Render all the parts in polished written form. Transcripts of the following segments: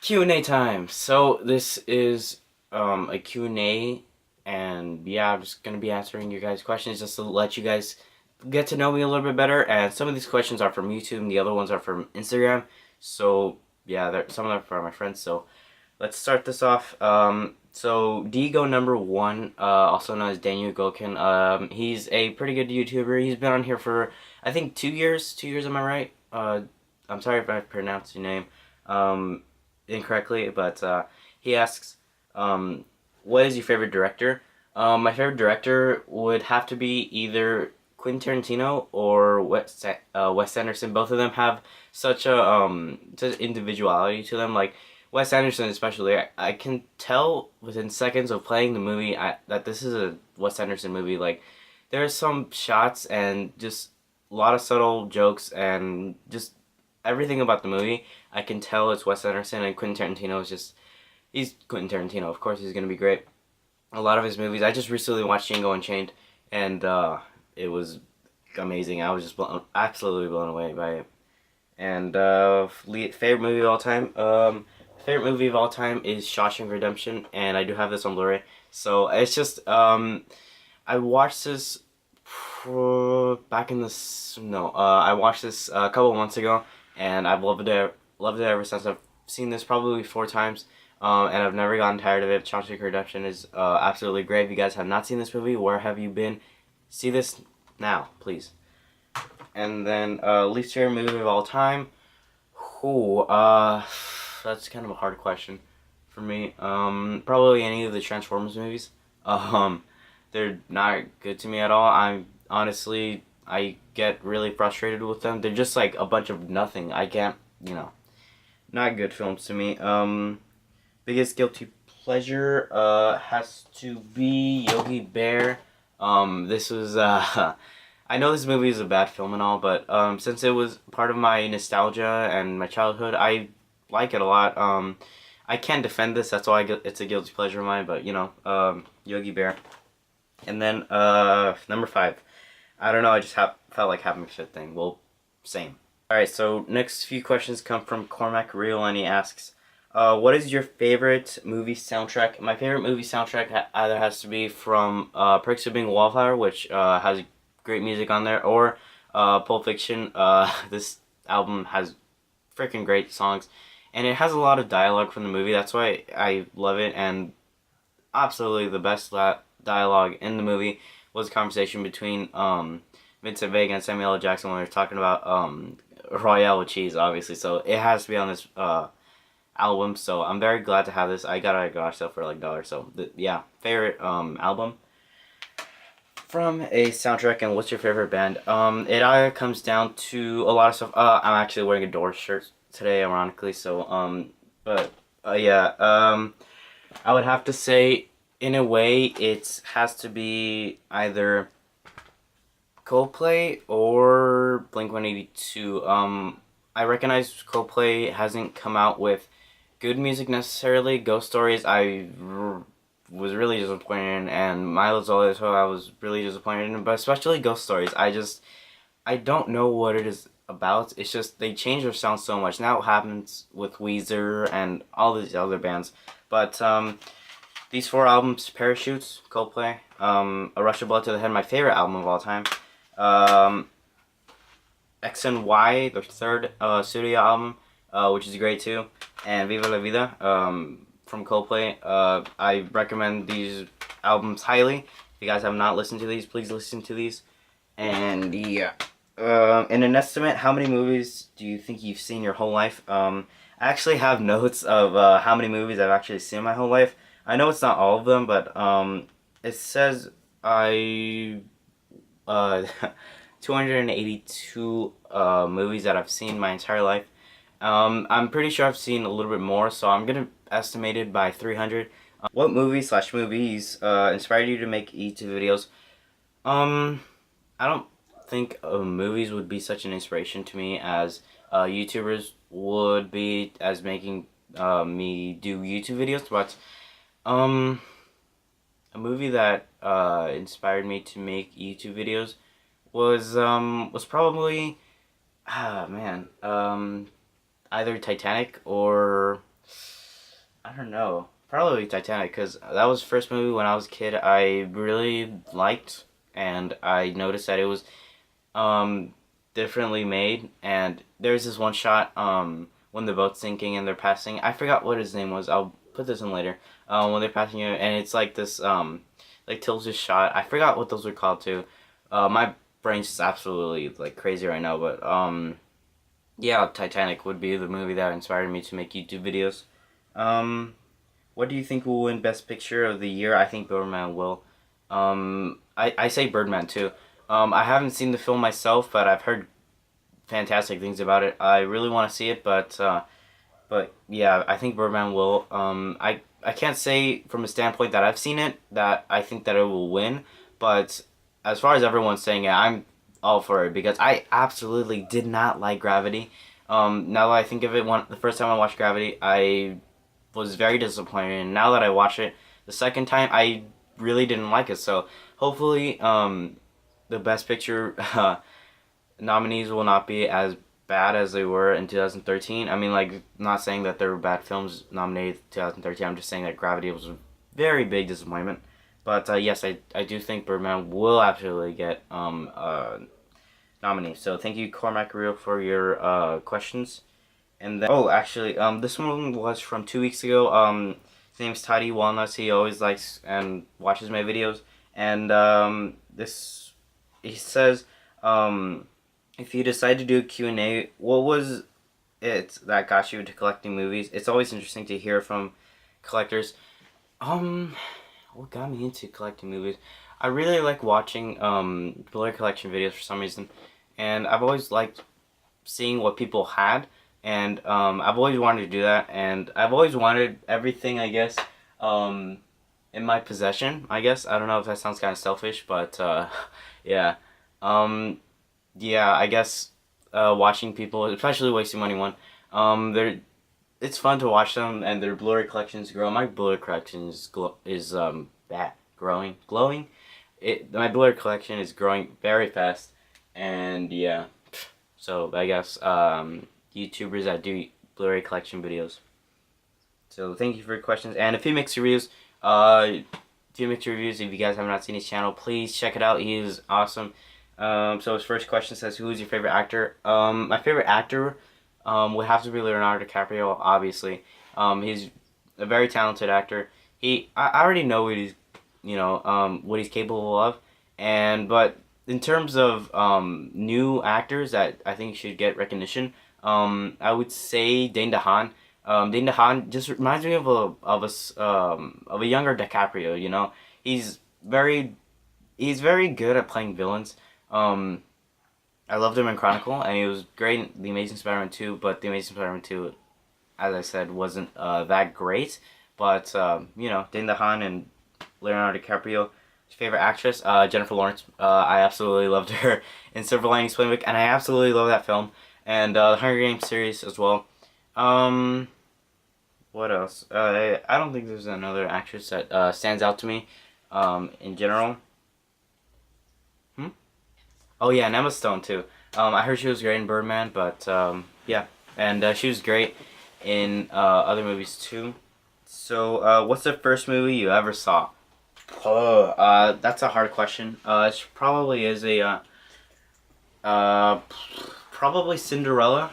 Q&A time. So this is a Q&A, and yeah, I'm just gonna be answering your guys' questions just to let you guys get to know me a little bit better. And some of these questions are from YouTube, and the other ones are from Instagram. So yeah, some of them are from my friends. So let's start this off. So Digo number one, also known as Daniel Gokin. He's a pretty good YouTuber. He's been on here for I think 2 years. 2 years, am I right? I'm sorry if I pronounced your name incorrectly, but he asks, "What is your favorite director?" My favorite director would have to be either Quentin Tarantino or Wes Anderson. Both of them have such individuality to them. Like Wes Anderson, especially, I can tell within seconds of playing the movie that this is a Wes Anderson movie. Like there's some shots and just a lot of subtle jokes and just everything about the movie. I can tell it's Wes Anderson, and Quentin Tarantino is just he's Quentin Tarantino. Of course, he's gonna be great. A lot of his movies. I just recently watched Django Unchained, and it was amazing. I was just absolutely blown away by it. And favorite movie of all time. Favorite movie of all time is Shawshank Redemption, and I do have this on Blu-ray. So it's just I watched this back in this no I watched this a couple months ago, and I've loved it ever since. I've seen this probably 4 times, and I've never gotten tired of it. Shawshank Redemption is absolutely great. If you guys have not seen this movie, where have you been? See this now, please. And then least favorite movie of all time. Ooh, that's kind of a hard question for me. Probably any of the Transformers movies. Um, they're not good to me at all. I get really frustrated with them. They're just like a bunch of nothing. I can't, not good films to me. Biggest guilty pleasure has to be Yogi Bear. This was I know this movie is a bad film and all, but since it was part of my nostalgia and my childhood, I like it a lot. I can't defend this. That's why it's a guilty pleasure of mine. But Yogi Bear. And then number 5. I don't know. I just felt like having a fit thing. Well, same. All right. So next few questions come from Cormac Real, and he asks, "What is your favorite movie soundtrack?" My favorite movie soundtrack either has to be from Perks of Being a Wallflower, which has great music on there, or Pulp Fiction. This album has freaking great songs, and it has a lot of dialogue from the movie. That's why I love it, and absolutely the best dialogue in the movie was a conversation between Vincent Vega and Samuel L. Jackson when they were talking about Royale with cheese, obviously. So it has to be on this album. So I'm very glad to have this. I got it at a garage sale for like $1. So yeah, favorite album from a soundtrack. And what's your favorite band? It either comes down to a lot of stuff. I'm actually wearing a Doors shirt today, ironically. So but yeah, I would have to say, in a way, it has to be either Coldplay or Blink-182. I recognize Coldplay hasn't come out with good music necessarily. Ghost Stories, was really disappointed in, and Milo's Always Ho I was really disappointed in, but especially Ghost Stories. I don't know what it is about. It's just they change their sound so much. Now it happens with Weezer and all these other bands. But these 4 albums: Parachutes, Coldplay, A Rush of Blood to the Head, my favorite album of all time. X and Y, the third studio album, which is great too, and Viva La Vida from Coldplay. I recommend these albums highly. If you guys have not listened to these, please listen to these. And yeah, in an estimate, how many movies do you think you've seen your whole life? I actually have notes of how many movies I've actually seen my whole life. I know it's not all of them, but it says I 282 movies that I've seen my entire life. I'm pretty sure I've seen a little bit more, so I'm gonna estimate it by 300. What movies inspired you to make YouTube videos? I don't think movies would be such an inspiration to me as YouTubers would be as making me do YouTube videos, but a movie that inspired me to make YouTube videos was probably either Titanic or don't know. Probably Titanic, because that was the first movie when I was a kid I really liked, and I noticed that it was um, differently made. And there's this one shot when the boat's sinking and they're passing. I forgot what his name was. I'll put this in later. When they're passing it, and it's like this like tilted shot. I forgot what those were called too. My brain's just absolutely like crazy right now. But yeah, Titanic would be the movie that inspired me to make YouTube videos. Um, what do you think will win Best Picture of the year? I think Birdman will. I say Birdman too. I haven't seen the film myself, but I've heard fantastic things about it. I really want to see it, but yeah, I think Birdman will. I can't say from a standpoint that I've seen it that I think that it will win, but as far as everyone's saying it, I'm all for it because I absolutely did not like Gravity. Now that I think of it, the first time I watched Gravity, I was very disappointed, and now that I watch it the second time, I really didn't like it. So hopefully, the Best Picture nominees will not be as bad as they were in 2013. I mean, like, not saying that there were bad films nominated in 2013. I'm just saying that Gravity was a very big disappointment. But yes, I do think Birdman will absolutely get nominee. So thank you, Cormac Rio, for your questions. And then, oh, actually, this one was from 2 weeks ago. His name's Toddy Walnuts. He always likes and watches my videos. And this, he says, if you decide to do a Q&A, what was it that got you into collecting movies? It's always interesting to hear from collectors. What got me into collecting movies? I really like watching Blu-ray collection videos for some reason, and I've always liked seeing what people had, and I've always wanted to do that, and I've always wanted everything, I guess, in my possession. I guess I don't know if that sounds kind of selfish, but yeah. Yeah, I guess watching people, especially Wasting Money one, they're it's fun to watch them and their Blu-ray collections grow. My Blu-ray collection is glowing. My Blu-ray collection is growing very fast, and yeah, so I guess YouTubers that do Blu-ray collection videos. So thank you for your questions and a few mixed reviews. If you guys have not seen his channel, please check it out. He is awesome. So his first question says, "Who is your favorite actor?" My favorite actor would have to be Leonardo DiCaprio, obviously. He's a very talented actor. I already know what he's, what he's capable of, but in terms of new actors that I think should get recognition, I would say Dane DeHaan. Dane DeHaan just reminds me of a younger DiCaprio. He's very good at playing villains. I loved him in Chronicle, and he was great in The Amazing Spider-Man 2, but The Amazing Spider-Man 2, as I said, wasn't that great. But, Dane DeHaan and Leonardo DiCaprio. His favorite actress, Jennifer Lawrence. I absolutely loved her in Silver Linings Playbook, and I absolutely love that film. And the Hunger Games series as well. What else? I don't think there's another actress that stands out to me in general. Oh yeah, and Emma Stone too. I heard she was great in Birdman, but yeah, and she was great in other movies too. So, what's the first movie you ever saw? Oh, that's a hard question. It probably is probably Cinderella.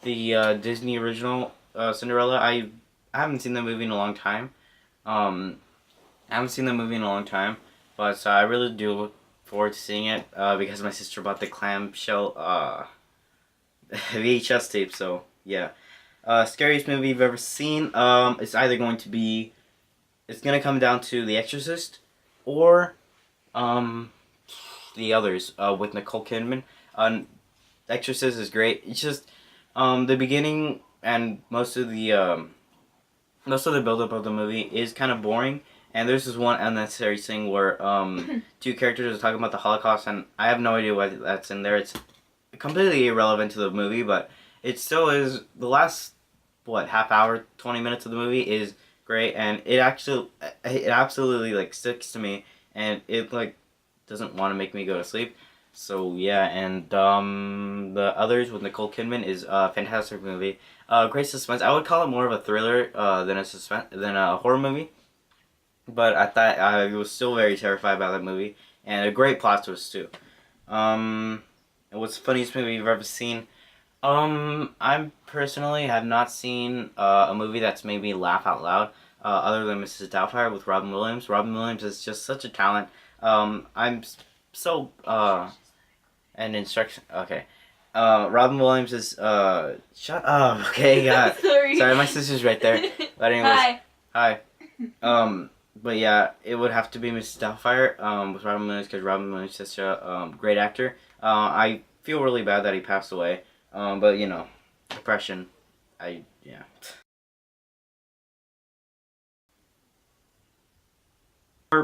The Disney original Cinderella. I haven't seen that movie in a long time. But I really do look forward to seeing it because my sister bought the clamshell VHS tape. So yeah, scariest movie you've ever seen. It's either going to be, it's gonna come down to The Exorcist, or the others with Nicole Kidman. Exorcist is great. It's just the beginning and most of the build-up of the movie is kind of boring. And there's this one unnecessary thing where two characters are talking about the Holocaust, and I have no idea why that's in there. It's completely irrelevant to the movie, but it still is. The last, half hour, 20 minutes of the movie is great, and it absolutely like sticks to me, and it like doesn't want to make me go to sleep. So yeah, and the others with Nicole Kidman is a fantastic movie. Great suspense. I would call it more of a thriller than a suspense than a horror movie. But I thought I was still very terrified by that movie, and a great plot twist too. And what's the funniest movie you've ever seen? I personally have not seen a movie that's made me laugh out loud, other than Mrs. Doubtfire with Robin Williams. Robin Williams is just such a talent. So an instruction. Okay. Robin Williams is shut up. Okay, God. Sorry, my sister's right there. But anyways, Hi. hi. But yeah, it would have to be Mrs. Doubtfire with Robin Williams because Robin Williams is such a great actor. I feel really bad that he passed away. But you know, depression. Yeah.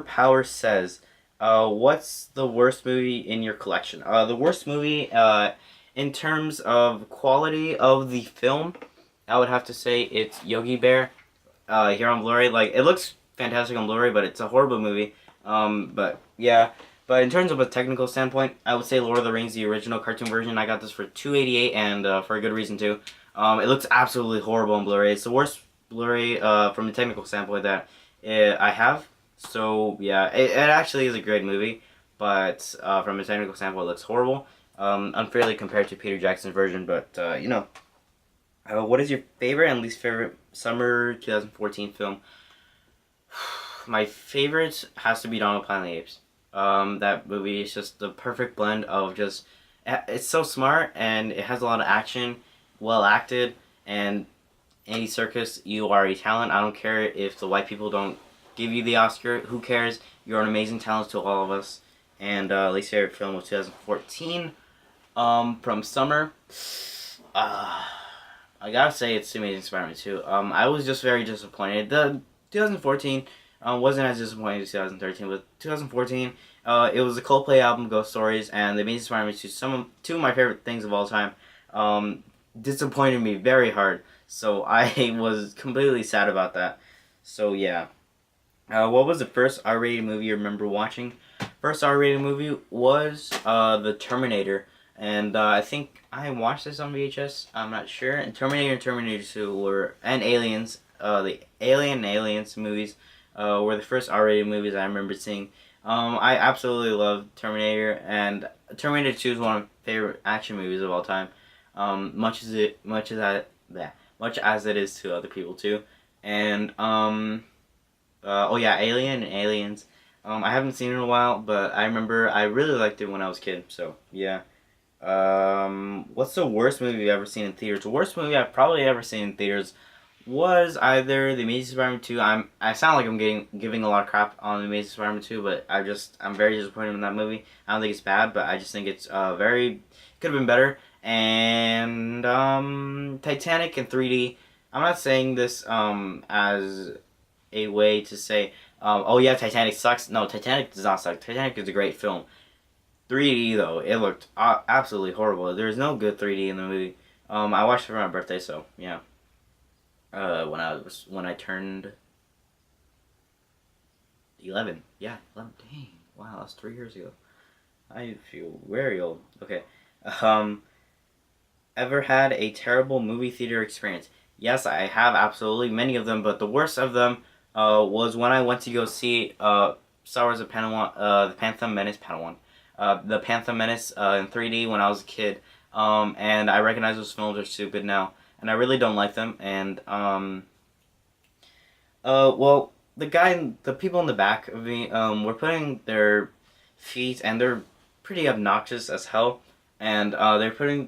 Power says, what's the worst movie in your collection? The worst movie, in terms of quality of the film, I would have to say it's Yogi Bear. Here on Blu-ray, like it looks fantastic on Blu-ray, but it's a horrible movie. But yeah. But in terms of a technical standpoint, I would say Lord of the Rings, the original cartoon version. I got this for $2.88, and for a good reason too. It looks absolutely horrible on Blu-ray. It's the worst Blu-ray from a technical standpoint that I have. So yeah, it actually is a great movie, but from a technical standpoint, it looks horrible. Unfairly compared to Peter Jackson's version, but you know. What is your favorite and least favorite summer 2014 film? My favorite has to be Donald Planet of the Apes. That movie is just the perfect blend of just it's so smart and it has a lot of action, well acted, and Andy Serkis, you are a talent. I don't care if the white people don't give you the Oscar. Who cares? You're an amazing talent to all of us. And least favorite film of 2014. From summer. Uh, I gotta say it's Amazing Spider-Man 2. I was just very disappointed. The 2014 wasn't as disappointing as 2013, but 2014, it was the Coldplay album Ghost Stories and The Amazing Spider-Man 2, two of my favorite things of all time, disappointed me very hard. So I was completely sad about that. So yeah. What was the first R-rated movie you remember watching? First R-rated movie was The Terminator, and I think I watched this on VHS. I'm not sure. And Terminator and Terminator 2 were and Aliens. The Alien and Aliens movies were the first R-rated movies I remember seeing. I absolutely love Terminator, and Terminator 2 is one of my favorite action movies of all time. Much as it is to other people too, and oh yeah, Alien and Aliens. I haven't seen it in a while, but I remember I really liked it when I was a kid. So yeah. What's the worst movie you've ever seen in theaters? The worst movie I've probably ever seen in theaters was either The Amazing Spider-Man 2. I sound like I'm giving a lot of crap on The Amazing Spider-Man 2, but I'm very disappointed in that movie. I don't think it's bad, but I just think it's very could have been better. And Titanic in 3D. I'm not saying this as a way to say, oh yeah, Titanic sucks. No, Titanic does not suck. Titanic is a great film. 3D though, it looked absolutely horrible. There's no good 3D in the movie. I watched it for my birthday, so yeah. When I turned 11. Yeah, 11. Dang, wow, that's 3 years ago. I feel very old. Okay. Um, ever had a terrible movie theater experience? Yes, I have absolutely many of them, but the worst of them was when I went to go see Star Wars: The Phantom Menace Padawan. The Phantom Menace in 3D when I was a kid, and I recognize those films are stupid now, and I really don't like them. And well, the people in the back of me, were putting their feet, and they're pretty obnoxious as hell, and they're putting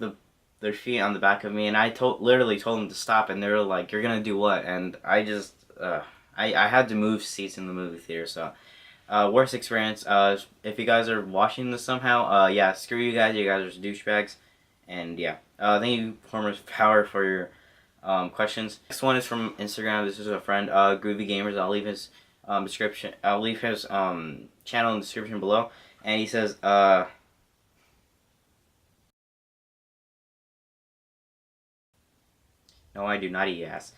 their feet on the back of me, and literally told them to stop, and they were like, "You're gonna do what?" And I just, I had to move seats in the movie theater, so. Worst experience. If you guys are watching this somehow, yeah, screw you guys. You guys are douchebags. And yeah, thank you, Former Power, for your questions. Next one is from Instagram. This is a friend, Groovy Gamers. I'll leave his description. I'll leave his channel in the description below. And he says, no, I do not eat ass.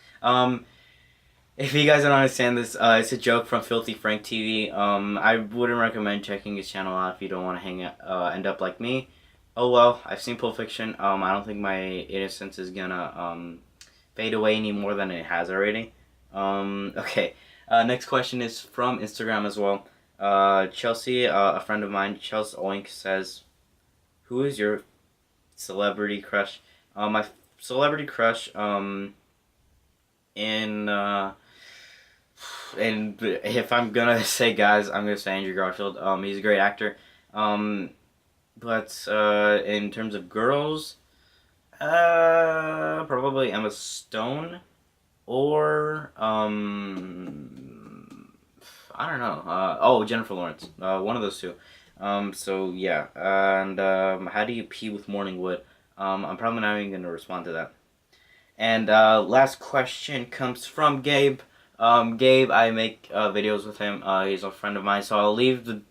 If you guys don't understand this, it's a joke from Filthy Frank TV. I wouldn't recommend checking his channel out if you don't want to end up like me. Oh well, I've seen Pulp Fiction. I don't think my innocence is gonna fade away any more than it has already. Okay. Next question is from Instagram as well. Chelsea, a friend of mine, Chelsea Oink, says, "Who is your celebrity crush?" My celebrity crush, in and if I'm gonna say guys, I'm gonna say Andrew Garfield. He's a great actor. But in terms of girls, probably Emma Stone or I don't know. Oh, Jennifer Lawrence. One of those two. So yeah. And how do you pee with morning wood? I'm probably not even gonna respond to that. And last question comes from Gabe. Gabe, I make videos with him. He's a friend of mine, so I'll leave the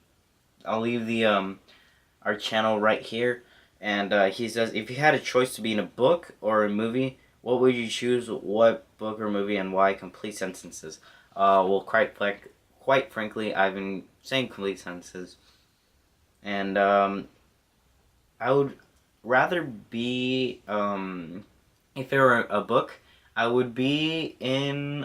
our channel right here. And he says, if you had a choice to be in a book or a movie, what would you choose? What book or movie and why? Complete sentences. Well, quite frankly, I've been saying complete sentences, and I would rather be if it were a book, I would be in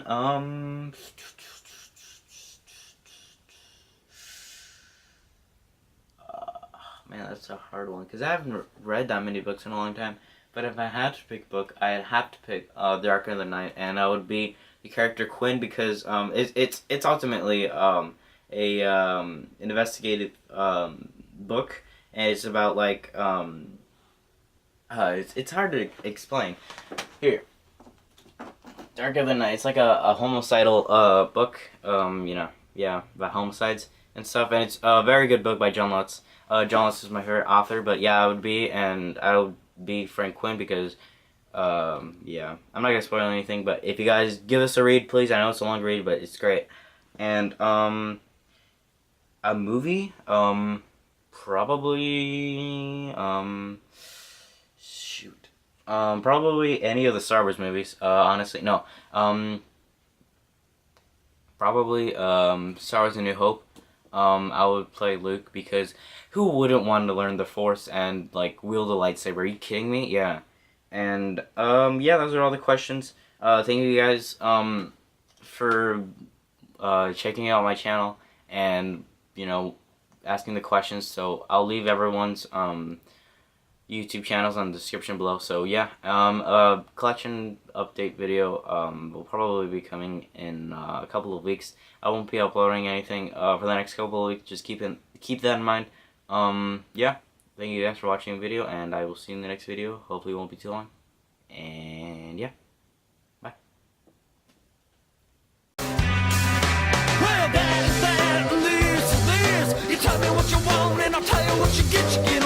man, that's a hard one because I haven't read that many books in a long time. But if I had to pick a book, I'd have to pick Darker Than Night, and I would be the character Quinn because it's ultimately a investigative book, and it's about like it's hard to explain. Here, Darker Than Night. It's like a homicidal book. Yeah, about homicides and stuff, and it's a very good book by John Lutz. John Lutz is my favorite author, but yeah, I would be Frank Quinn because, yeah, I'm not gonna spoil anything, but if you guys give us a read, please. I know it's a long read, but it's great. And a movie, probably, shoot, probably any of the Star Wars movies. Honestly, no, probably Star Wars: A New Hope. I would play Luke because who wouldn't want to learn the Force and like wield a lightsaber? Are you kidding me? Yeah. And yeah, those are all the questions. Thank you guys for checking out my channel and asking the questions. So I'll leave everyone's YouTube channels on the description below. So yeah, a collection update video will probably be coming in a couple of weeks. I won't be uploading anything for the next couple of weeks. Just keep that in mind. Yeah, thank you guys for watching the video, and I will see you in the next video. Hopefully it won't be too long. And yeah, bye. Well, that is that, and this is this. You tell me what you want, and I'll tell you what you get.